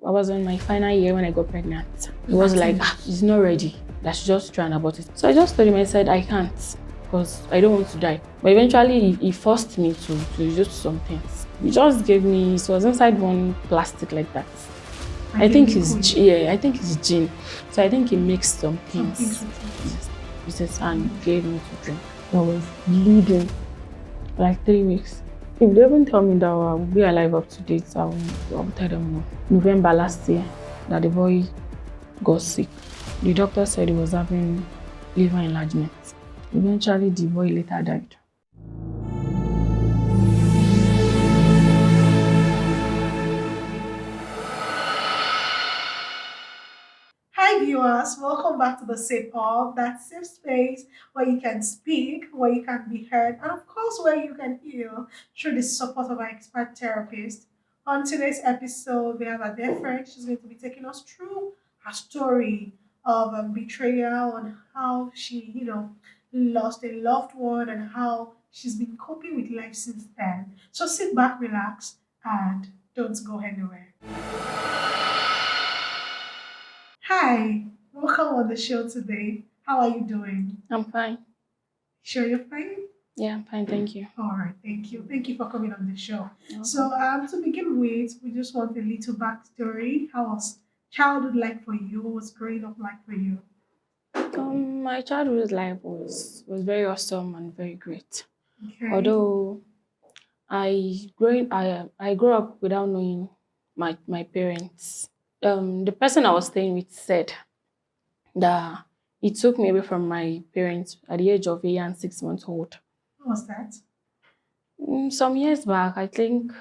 I was in my final year when I got pregnant. It was like, it's not ready. I should just try and abort it. So I just told him, I said, I can't because I don't want to die. But eventually he forced me to use some things. He just gave me, it was inside one plastic like that. I think it's gin. So I think he mixed some things with it and gave me to drink. I was bleeding for like 3 weeks. If they even tell me that I'll be alive up to date, I'll tell them no. November last year, that the boy got sick. The doctor said he was having liver enlargement. Eventually, the boy later died. Hi viewers, welcome back to the SafeHub, that safe space where you can speak, where you can be heard, and of course where you can heal through the support of our expert therapist. On today's episode, we have a dear friend. She's going to be taking us through her story of betrayal and how she, lost a loved one and how she's been coping with life since then. So sit back, relax, and don't go anywhere. Hi, welcome on the show today. How are you doing? I'm fine. Sure you're fine? Yeah, I'm fine, thank you. All right, thank you. Thank you for coming on the show. Okay. So, to begin with, we just want a little backstory. How was childhood like for you? What was growing up like for you? My childhood life was very awesome and very great. Okay. Although I grew up without knowing my parents. The person I was staying with said that he took me away from my parents at the age of 8 and 6 months old. What was that? Some years back, I think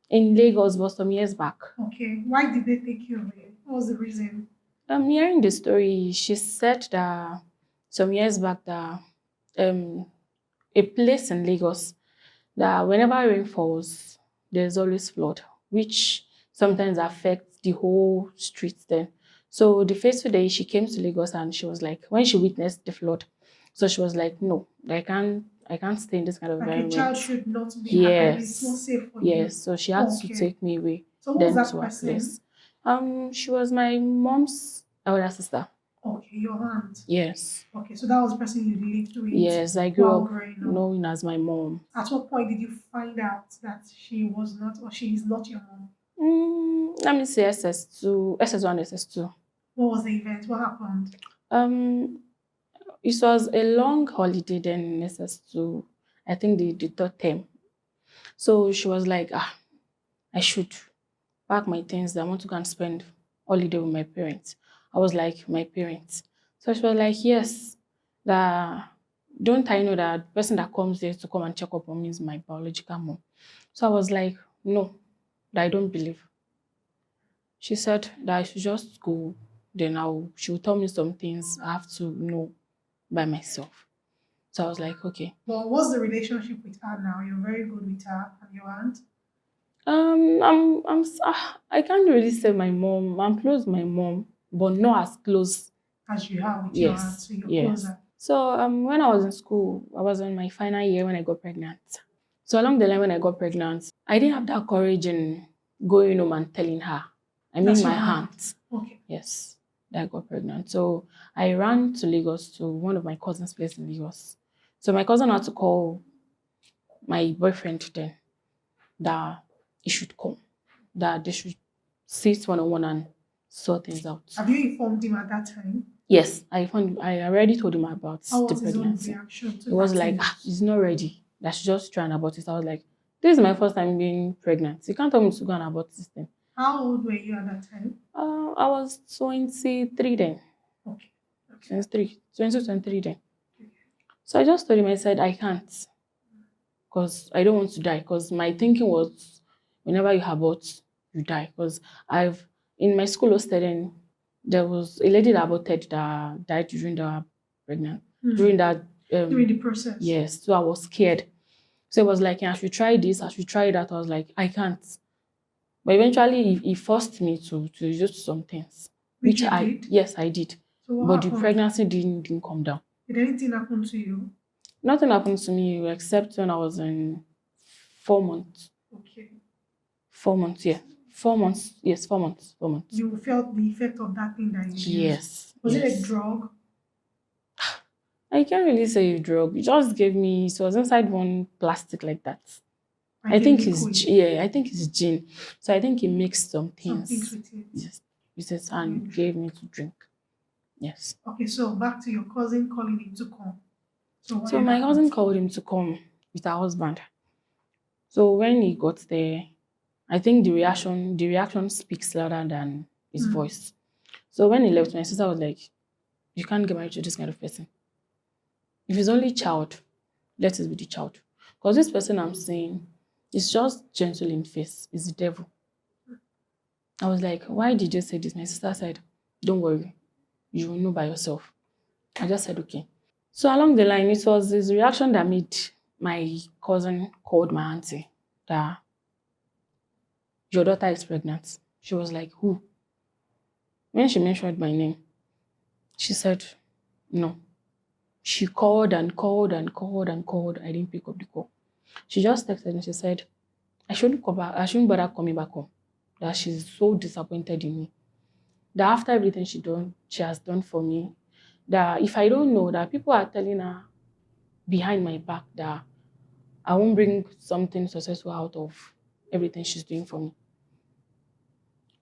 in Lagos, but some years back. Okay. Why did they take you away? What was the reason? Hearing the story, she said that some years back that a place in Lagos that whenever rain falls, there's always flood, which sometimes affects the whole street then. So the first day she came to Lagos and she was like, when she witnessed the flood, so she was like, no, I can't stay in this kind of Like environment. a child should not be happy. It's not safe for you. Yes, so she had to take me away So what then was that to her person? place. She was my mom's elder sister. Okay, your aunt. Yes. Okay, so that was the person you lived with. Yes, I grew while up growing up. knowing as my mom. At what point did you find out that she was not or she is not your mom? Let me say SS2, SS1, SS2. What was the event? What happened? It was a long holiday then in SS2, I think the third term. So she was like, I should pack my things. I want to go and spend holiday with my parents. I was like, my parents. So she was like, yes, that don't I know that the person that comes there to come and check up on me is my biological mom. So I was like, no, that I don't believe. She said that I should just go, then she will tell me some things I have to know by myself. So I was like, okay. Well, what's the relationship with her now? You're very good with her and your aunt. I can't really say my mom. I'm close with my mom, but not as close as you have with your aunt. So you're closer. So when I was in school, I was in my final year when I got pregnant. So along the line when I got pregnant, I didn't have that courage in going home and telling her. I mean my aunt. Okay. Yes, that I got pregnant. So I ran to Lagos to one of my cousin's place in Lagos. So my cousin had to call my boyfriend then that he should come, that they should sit one-on-one and sort things out. Have you informed him at that time? Yes, I already told him about the pregnancy. His own reaction to it was like, he's not ready. That should just try and abort it. I was like, this is my first time being pregnant. You can't tell me to go and abort this thing. How old were you at that time? I was 23 then. Okay. 23 then. Okay. So I just told him, I said, I can't. Because I don't want to die. Because my thinking was, whenever you abort, you die. Because in my school hostel, there was a lady that aborted that died during the pregnant. During the process. Yes. So I was scared. So it was like, I should try this, I should try that. I was like, I can't. But eventually he forced me to use some things. Which I did? Yes, I did. So but the pregnancy didn't come down. Did anything happen to you? Nothing happened to me except when I was in 4 months. Okay. 4 months, yeah. 4 months. Yes, 4 months. 4 months. You felt the effect of that thing that you used. Yes. Was it a Yes. drug? I can't really say a drug. It just gave me. It was inside one plastic like that. Like I a think liquid? yeah. I think it's gin. So I think he mixed some Some things things. with it. Yes. With it and gave me to drink. Yes. Okay, so back to your cousin calling him to come. So what So ended my up cousin happening? called him to come with her husband. So when he got there, I think the reaction speaks louder than his voice. So when he left, my sister was like, "You can't get married to this kind of person. If it's only child, let it be the child. Because this person I'm saying is just gentle in face. Is the devil." I was like, "Why did you say this?" My sister said, "Don't worry, you will know by yourself." I just said, "Okay." So along the line, it was his reaction that made my cousin called my auntie that your daughter is pregnant. She was like, "Who?" When she mentioned my name, she said, "No." She called and called and called and called. I didn't pick up the call. She just texted me. She said, I shouldn't come back. I shouldn't bother coming back home. That she's so disappointed in me. That after everything she has done for me, that if I don't know, that people are telling her behind my back that I won't bring something successful out of everything she's doing for me.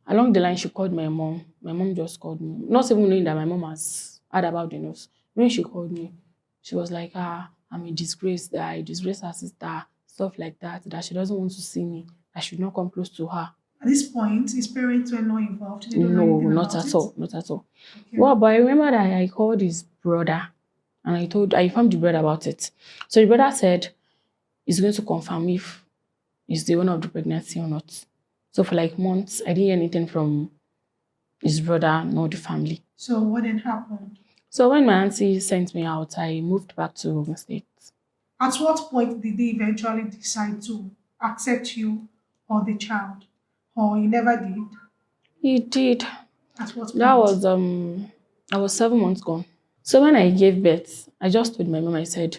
Along the line, she called my mom. My mom just called me, not even knowing that my mom has heard about the news. When she called me, she was like, I'm a disgrace, that I disgrace her sister, stuff like that, that she doesn't want to see me, I should not come close to her. At this point, his parents were not involved. They don't know No, anything not about at it. all, not at all. Okay. Well, but I remember that I called his brother and I informed the brother about it. So the brother said he's going to confirm if he's the owner of the pregnancy or not. So for like months, I didn't hear anything from his brother nor the family. So what then happened? So when my auntie sent me out, I moved back to Ogun State. At what point did they eventually decide to accept you or the child? Or you never did? He did. At what That point? was I was 7 months gone. So when I gave birth, I just told my mom, I said,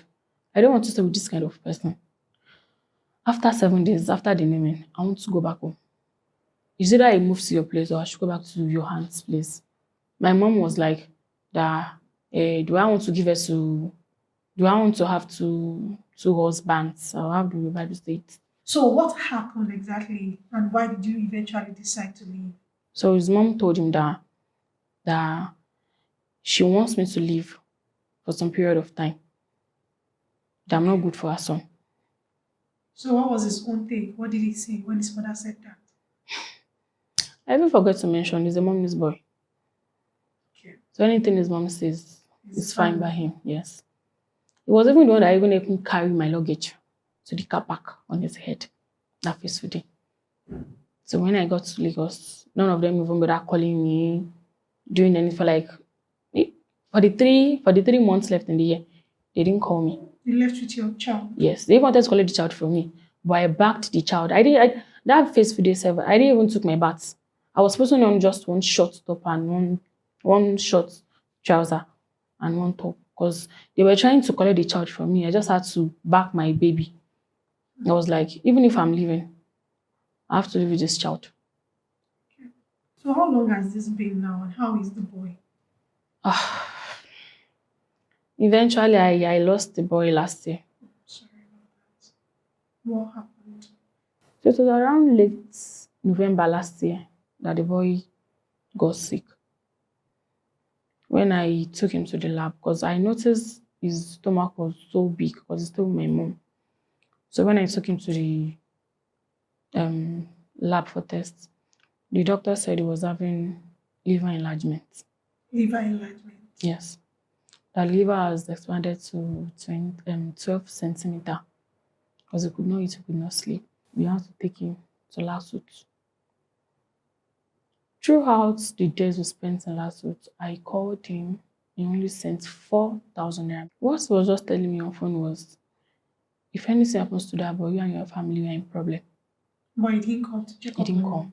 I don't want to stay with this kind of person. After 7 days, after the naming, I want to go back home. Is either I move to your place or I should go back to your aunt's place. My mom was like, that do I want to give her to do I want to have two husbands? I'll have the Bible state. So what happened exactly and why did you eventually decide to leave? So his mom told him that she wants me to leave for some period of time. That I'm not good for her son. So what was his own take? What did he say when his mother said that? I even forgot to mention he's a mommy's boy. Okay. So anything his mom says It's is fine by fine. him, yes. It was even the one that even helped me carry my luggage to the car park on his head that fateful day. So when I got to Lagos, none of them even bother calling me, doing anything for like for the 3 months left in the year, they didn't call me. You left with your child. Yes, they wanted to collect the child from me, but I backed the child. That fateful day 7, I didn't even took my bath. I was putting on just one short top and one short trouser and one top because they were trying to collect the child from me. I just had to back my baby. I was like, even if I'm leaving, I have to live with this child. So how long has this been now and how is the boy? Eventually, I lost the boy last year. Sorry about that. What happened? So it was around late November last year that the boy got sick. When I took him to the lab, because I noticed his stomach was so big because he's still with my mom. So when I took him to the lab for tests, the doctor said he was having liver enlargement. Liver enlargement. Yes. The liver has expanded to 12 centimeter because he could not eat, he could not sleep. We had to take him to Lasut. Throughout the days we spent in Lasut, I called him. He only sent 4,000 naira. What he was just telling me on phone was, if anything happens to that boy, you and your family are in problem. But he didn't come to check He up didn't on come. you.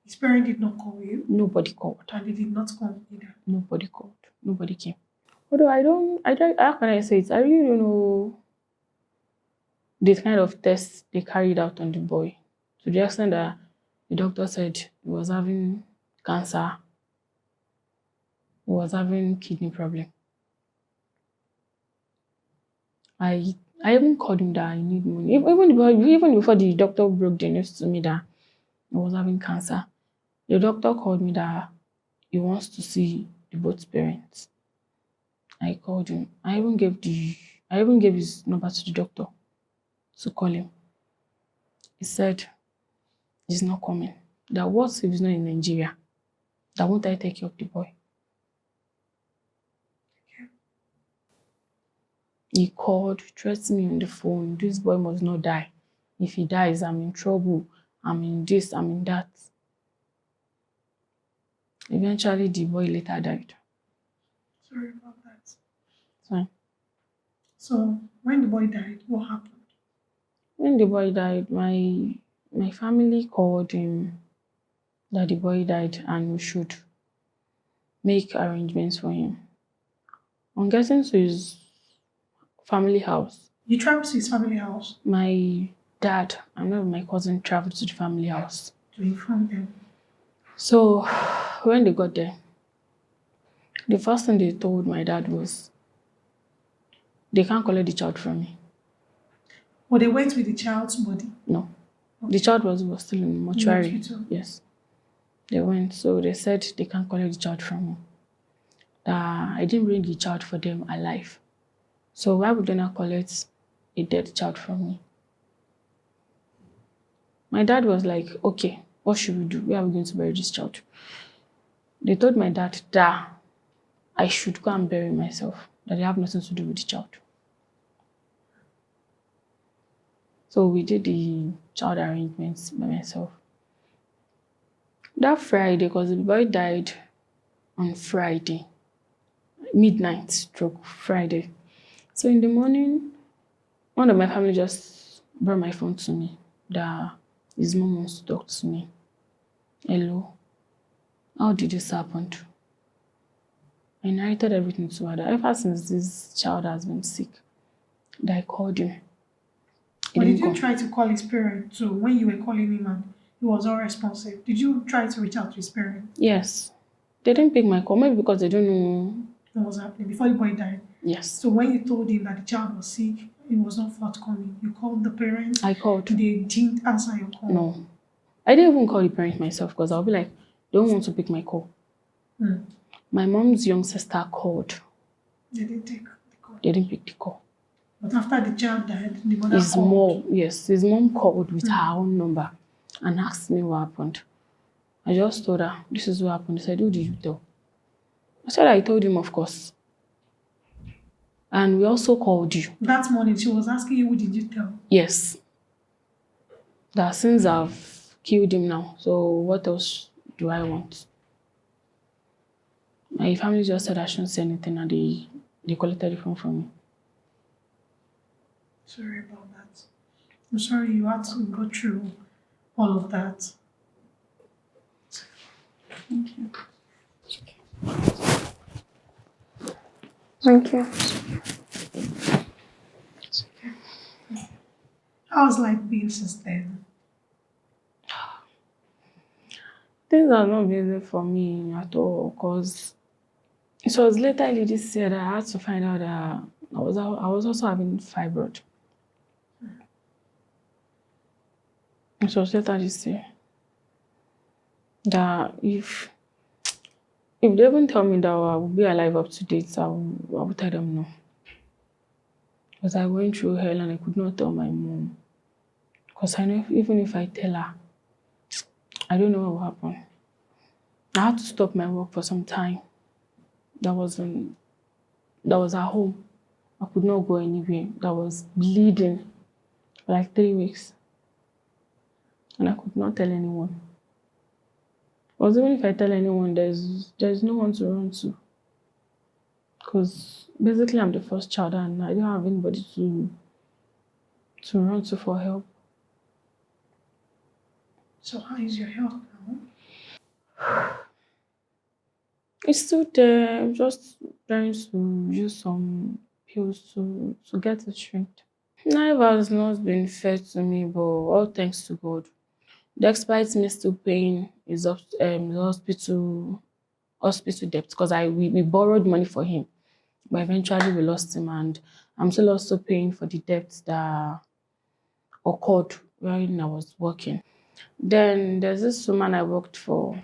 His parent did not call you. Nobody called. And they did not come either. Nobody called. Nobody came. Although how can I say it? I really don't know the kind of tests they carried out on the boy to the extent that The doctor said he was having cancer, he was having kidney problem. I even called him that I need money. Even before the doctor broke the news to me that I was having cancer, the doctor called me that he wants to see the both parents. I called him. I even gave his number to the doctor to call him. He said he's not coming. That what if he's not in Nigeria? That won't I take care of the boy? He called, threatened me on the phone. This boy must not die. If he dies, I'm in trouble. I'm in this, I'm in that. Eventually, the boy later died. Sorry about that. So So when the boy died, what happened? when the boy died, my family called him that the boy died and we should make arrangements for him. On getting to his family house, You traveled to his family house my dad and one of my cousin traveled to the family house. to inform them. So when they got there, the first thing they told my dad was they can't collect the child from me. Or they went with the child's body No. The child was still in the in the mortuary. hospital. Yes. They went. So they said they can't collect the child from me. That I didn't bring the child for them alive. So why would they not collect a dead child from me? My dad was like, okay, what should we do? Where are we going to bury this child? They told my dad that I should go and bury myself, that they have nothing to do with the child. So we did the child arrangements by myself. That Friday, because the boy died on Friday, midnight stroke Friday. So in the morning, one of my family just brought my phone to me that his mom wants to talk to me. Hello, how did this happen? I narrated everything to her that ever since this child has been sick, that I called him. He But did didn't you come. try to call his parents too when you were calling him and he was unresponsive? Did you try to reach out to his parents? Yes. They didn't pick my call, maybe because they don't know. What was happening before the boy died? Yes. So when you told him that the child was sick, he was not forthcoming. You called the parents. I called. They didn't answer your call. No. I didn't even call the parent myself because I'll be like, they don't want to pick my call. Hmm. My mom's young sister called. They didn't take the call. They didn't pick the call. But after the child died, the mother His called. mom, yes, his mom called with her own number and asked me what happened. I just told her, this is what happened. She said, who did you tell? I said, I told him, of course. And we also called you. That morning, she was asking you, who did you tell? Yes. That since I've killed him now, so what else do I want? My family just said I shouldn't say anything and they collected the phone from me. Sorry about that. I'm sorry you had to go through all of that. Thank you. Thank you. How's life been since then? Things are not easy for me at all because it was later this year that I had to find out that I was also having fibroid. It was later this year that if they even tell me that I will be alive up to date, I will tell them no. Because I went through hell and I could not tell my mom. Because I know even if I tell her, I don't know what will happen. I had to stop my work for some time. That was at home. I could not go anywhere. That was bleeding for like 3 weeks. And I could not tell anyone. Because even if I tell anyone, there's no one to run to. Because basically I'm the first child and I don't have anybody to run to for help. So how is your health now? It's still there. I'm just trying to use some pills to get the strength. Life has not been fair to me, but all thanks to God. Despite me still paying his hospital debt because we borrowed money for him, but eventually we lost him, and I'm still also paying for the debts that occurred when I was working. Then there's this woman I worked for.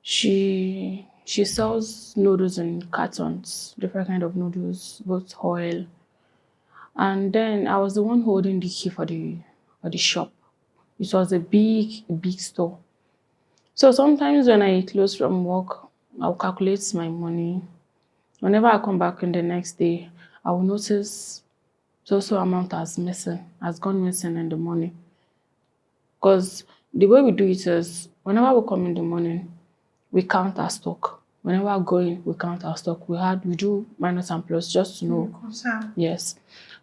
She sells noodles in cartons, different kind of noodles, both oil. And then I was the one holding the key for the shop. It was a big store. So sometimes when I close from work, I'll calculate my money. Whenever I come back in the next day, I will notice so amount has gone missing in the morning. Because the way we do it is whenever we come in the morning, we count our stock. Whenever we're going, we count our stock. We do minus and plus just to know. Concern. Yes.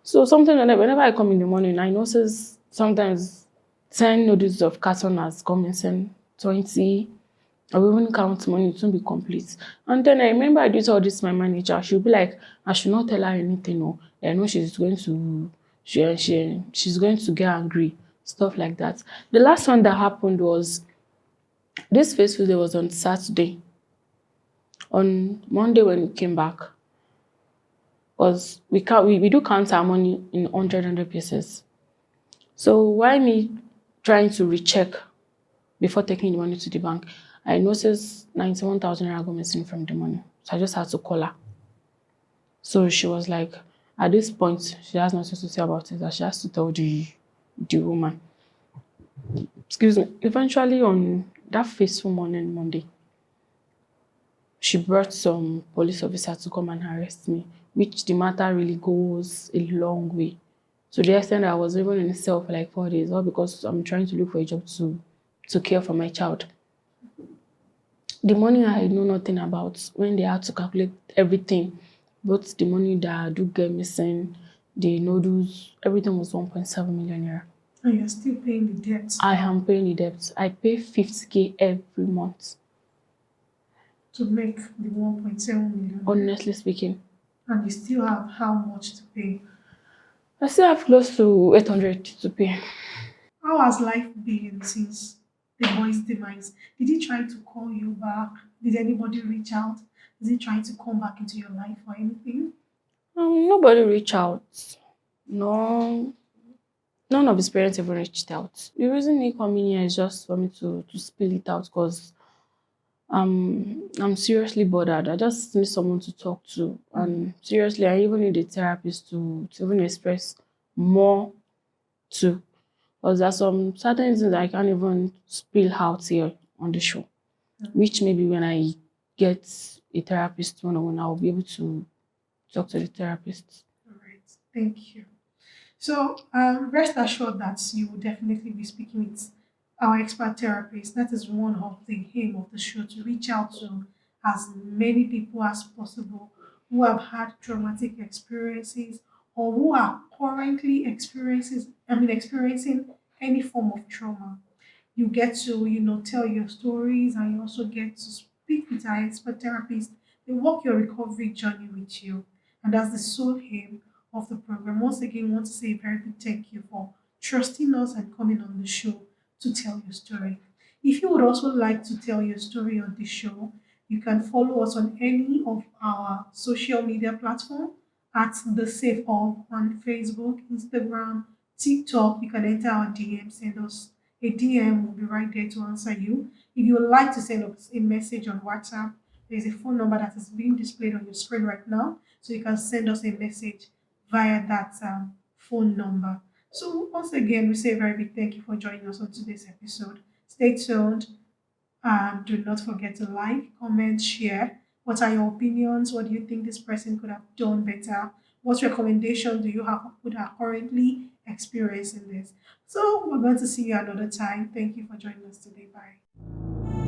So something whenever I come in the morning, I notice sometimes 10 noodles of carton has gone missing, 20. I will even count money, it won't be complete. And then I remember I did all this to my manager. She'll be like, I should not tell her anything. No, I know she's going to get angry, stuff like that. The last one that happened was this fateful day was on Saturday. On Monday when we came back, was we do count our money in 100 pieces. So why me trying to recheck before taking the money to the bank, I noticed 91,000 naira go missing from the money. So I just had to call her. So she was like, at this point, she has nothing to say about it, that she has to tell the woman. Excuse me. Eventually on that fateful morning, Monday, she brought some police officer to come and arrest me, which the matter really goes a long way. To the extent that I was even in a cell for like 4 days, all because I'm trying to look for a job to care for my child. The money I know nothing about, when they had to calculate everything, both the money that I do get missing, the noodles, everything was 1.7 million naira. And you're still paying the debt. I am paying the debt. I pay 50K every month, To make the 1.7 million. honestly speaking. And you still have how much to pay? I still have close to 800 to pay. How has life been since the boy's demise? Did he try to call you back? Did anybody reach out? Is he trying to come back into your life or anything? Nobody reached out. No, none of his parents ever reached out. The reason he coming here is just for me to spill it out because I'm seriously bothered. I just need someone to talk to. And seriously, I even need a therapist to even express more to. Because there's some certain things that I can't even spill out here on the show. Which maybe when I get a therapist one-on-one, I'll be able to talk to the therapist. All right, thank you. So rest assured that you will definitely be speaking with our expert therapist. That is one of the aim of the show, to reach out to as many people as possible who have had traumatic experiences or who are currently experiencing any form of trauma. You get to, tell your stories, and you also get to speak with our expert therapist. They walk your recovery journey with you. And that's the sole aim of the program. Once again, I want to say a very big thank you for trusting us and coming on the show to tell your story. If you would also like to tell your story on the show, you can follow us on any of our social media platform at the Safe Hub on Facebook, Instagram, TikTok. You can enter our DM, send us a DM. We'll be right there to answer you. If you would like to send us a message on WhatsApp, there's a phone number that is being displayed on your screen right now. So you can send us a message via that phone number. So once again, we say a very big thank you for joining us on today's episode. Stay tuned. Do not forget to like, comment, share. What are your opinions? What do you think this person could have done better? What recommendations do you have who are currently experiencing this? So we're going to see you another time. Thank you for joining us today. Bye.